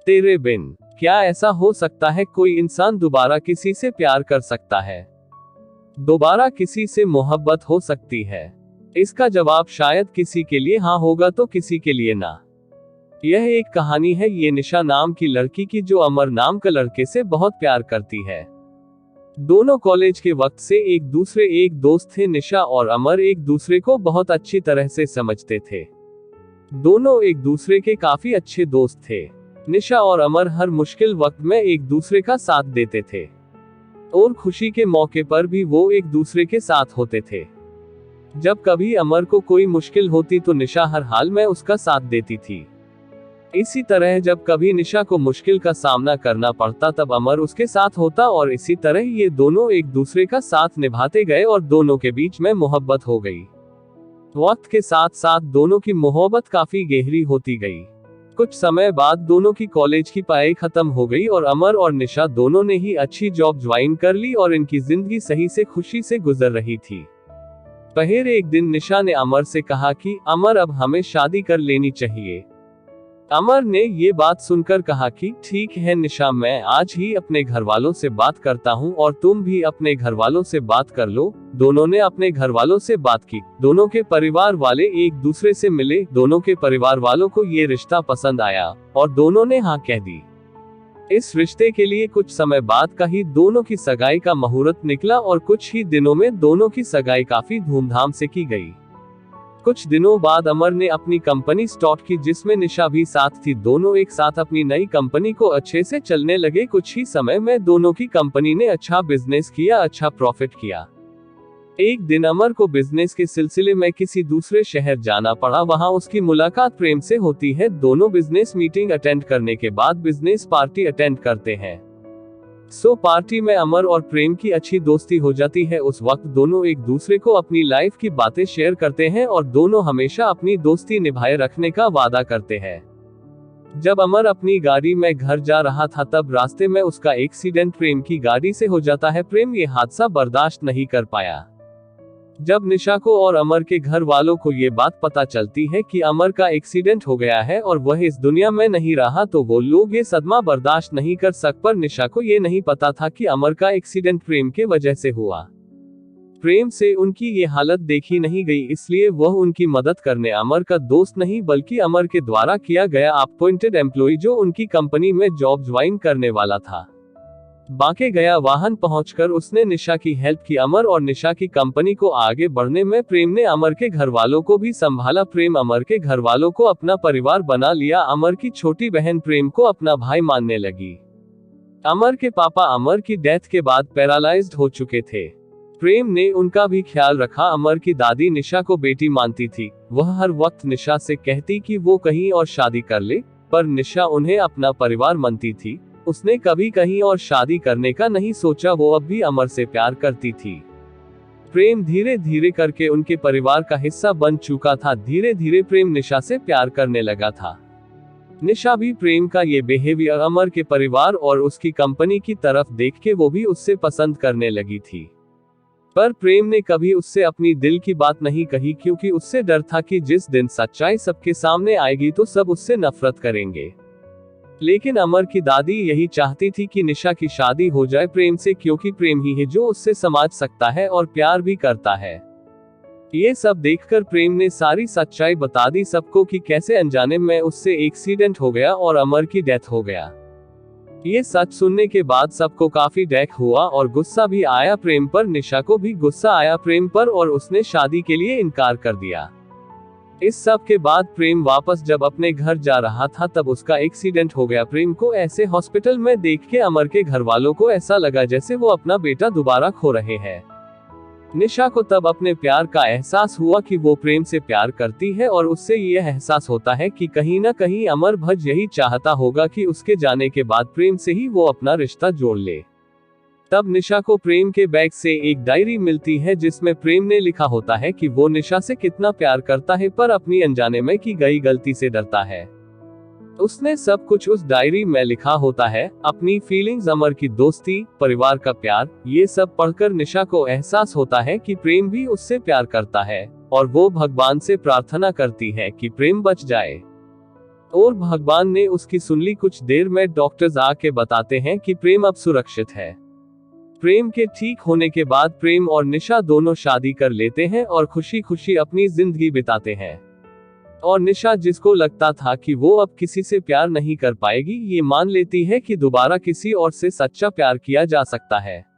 तेरे बिन क्या ऐसा हो सकता है कोई इंसान दोबारा किसी से प्यार कर सकता है? दोबारा किसी से मोहब्बत हो सकती है? इसका जवाब शायद किसी के लिए हाँ होगा तो किसी के लिए ना। यह एक कहानी है ये निशा नाम की लड़की की जो अमर नाम के लड़के से बहुत प्यार करती है। दोनों कॉलेज के वक्त से एक दोस्त थे। निशा और अमर एक दूसरे को बहुत अच्छी तरह से समझते थे। दोनों एक दूसरे के काफी अच्छे दोस्त थे। निशा और अमर हर मुश्किल वक्त में एक दूसरे का साथ देते थे और खुशी के मौके पर भी वो एक दूसरे के साथ होते थे। जब कभी अमर को कोई मुश्किल होती तो निशा हर हाल में उसका साथ देती थी। इसी तरह जब कभी निशा को मुश्किल का सामना करना पड़ता तब अमर उसके साथ होता और इसी तरह ये दोनों एक दूसरे का साथ निभाते गए और दोनों के बीच में मोहब्बत हो गई। वक्त के साथ साथ दोनों की मोहब्बत काफी गहरी होती गई। कुछ समय बाद दोनों की कॉलेज की पढ़ाई खत्म हो गई और अमर और निशा दोनों ने ही अच्छी जॉब ज्वाइन कर ली और इनकी जिंदगी सही से खुशी से गुजर रही थी। फिर एक दिन निशा ने अमर से कहा कि अमर अब हमें शादी कर लेनी चाहिए। अमर ने ये बात सुनकर कहा कि ठीक है निशा, मैं आज ही अपने घर वालों से बात करता हूँ और तुम भी अपने घर वालों से बात कर लो। दोनों ने अपने घर वालों से बात की। दोनों के परिवार वाले एक दूसरे से मिले। दोनों के परिवार वालों को ये रिश्ता पसंद आया और दोनों ने हाँ कह दी। इस रिश्ते के लिए कुछ समय बाद का ही दोनों की सगाई का मुहूर्त निकला और कुछ ही दिनों में दोनों की सगाई काफी धूमधाम से की गई। कुछ दिनों बाद अमर ने अपनी कंपनी स्टार्ट की जिसमें निशा भी साथ थी। दोनों एक साथ अपनी नई कंपनी को अच्छे से चलने लगे। कुछ ही समय में दोनों की कंपनी ने अच्छा बिजनेस किया, अच्छा प्रॉफिट किया। एक दिन अमर को बिजनेस के सिलसिले में किसी दूसरे शहर जाना पड़ा। वहां उसकी मुलाकात प्रेम से होती है। दोनों बिजनेस मीटिंग अटेंड करने के बाद बिजनेस पार्टी अटेंड करते हैं। पार्टी में अमर और प्रेम की अच्छी दोस्ती हो जाती है। उस वक्त दोनों एक दूसरे को अपनी लाइफ की बातें शेयर करते हैं और दोनों हमेशा अपनी दोस्ती निभाए रखने का वादा करते हैं। जब अमर अपनी गाड़ी में घर जा रहा था तब रास्ते में उसका एक्सीडेंट प्रेम की गाड़ी से हो जाता है। प्रेम ये हादसा बर्दाश्त नहीं कर पाया। जब निशा को और अमर के घर वालों को ये बात पता चलती है कि अमर का एक्सीडेंट हो गया है और वह इस दुनिया में नहीं रहा तो वो लोग ये सदमा बर्दाश्त नहीं कर सक। पर निशा को ये नहीं पता था कि अमर का एक्सीडेंट प्रेम के वजह से हुआ। प्रेम से उनकी ये हालत देखी नहीं गई, इसलिए वह उनकी मदद करने अमर का दोस्त नहीं बल्कि अमर के द्वारा किया गया अपॉइंटेड एम्प्लॉय जो उनकी कंपनी में जॉब ज्वाइन करने वाला था। बांके गया वाहन पहुंचकर उसने निशा की हेल्प की। अमर और निशा की कंपनी को आगे बढ़ने में प्रेम ने अमर के घर वालों को भी संभाला। प्रेम अमर के घर वालों को अपना परिवार बना लिया। अमर की छोटी बहन प्रेम को अपना भाई मानने लगी। अमर के पापा अमर की डेथ के बाद पैरालाइज्ड हो चुके थे। प्रेम ने उनका भी ख्याल रखा। अमर की दादी निशा को बेटी मानती थी। वह हर वक्त निशा से कहती कि वो कहीं और शादी कर ले, पर निशा उन्हें अपना परिवार मानती थी। उसने कभी कहीं और शादी करने का नहीं सोचा। वो अब भी अमर से प्यार करती थी। प्रेम धीरे धीरे करके उनके परिवार का हिस्सा बन चुका था। धीरे धीरे प्रेम निशा से प्यार करने लगा था। निशा भी प्रेम का ये बिहेवियर अमर के परिवार और उसकी कंपनी की तरफ देख के वो भी उससे पसंद करने लगी थी। पर प्रेम ने कभी उससे अपनी दिल की बात नहीं कही क्योंकि उससे डर था कि जिस दिन सच्चाई सबके सामने आएगी तो सब उससे नफरत करेंगे। लेकिन अमर की दादी यही चाहती थी कि निशा की शादी हो जाए प्रेम से, क्योंकि प्रेम ही है जो उससे समझ सकता है और प्यार भी करता है। ये सब देखकर प्रेम ने सारी सच्चाई बता दी सबको कि कैसे अनजाने में उससे एक्सीडेंट हो गया और अमर की डेथ हो गया। ये सच सुनने के बाद सबको काफी डैक हुआ और गुस्सा भी आया प्रेम पर। निशा को भी गुस्सा आया प्रेम पर और उसने शादी के लिए इनकार कर दिया। इस सब के बाद प्रेम वापस जब अपने घर जा रहा था तब उसका एक्सीडेंट हो गया। प्रेम को ऐसे हॉस्पिटल में देख के अमर के घर वालों को ऐसा लगा जैसे वो अपना बेटा दोबारा खो रहे हैं। निशा को तब अपने प्यार का एहसास हुआ कि वो प्रेम से प्यार करती है और उससे यह एहसास होता है कि कहीं ना कहीं अमर भज यही चाहता होगा कि उसके जाने के बाद प्रेम से ही वो अपना रिश्ता जोड़ ले। तब निशा को प्रेम के बैग से एक डायरी मिलती है जिसमें प्रेम ने लिखा होता है कि वो निशा से कितना प्यार करता है पर अपनी अनजाने में की गई गलती से डरता है। उसने सब कुछ उस डायरी में लिखा होता है, अपनी फीलिंग्स, अमर की दोस्ती, परिवार का प्यार। ये सब पढ़कर निशा को एहसास होता है कि प्रेम भी उससे प्यार करता है और वो भगवान से प्रार्थना करती है कि प्रेम बच जाए। और भगवान ने उसकी सुन ली। कुछ देर में डॉक्टर्स आके बताते हैं कि प्रेम अब सुरक्षित है। प्रेम के ठीक होने के बाद प्रेम और निशा दोनों शादी कर लेते हैं और खुशी खुशी अपनी जिंदगी बिताते हैं। और निशा, जिसको लगता था कि वो अब किसी से प्यार नहीं कर पाएगी, ये मान लेती है कि दोबारा किसी और से सच्चा प्यार किया जा सकता है।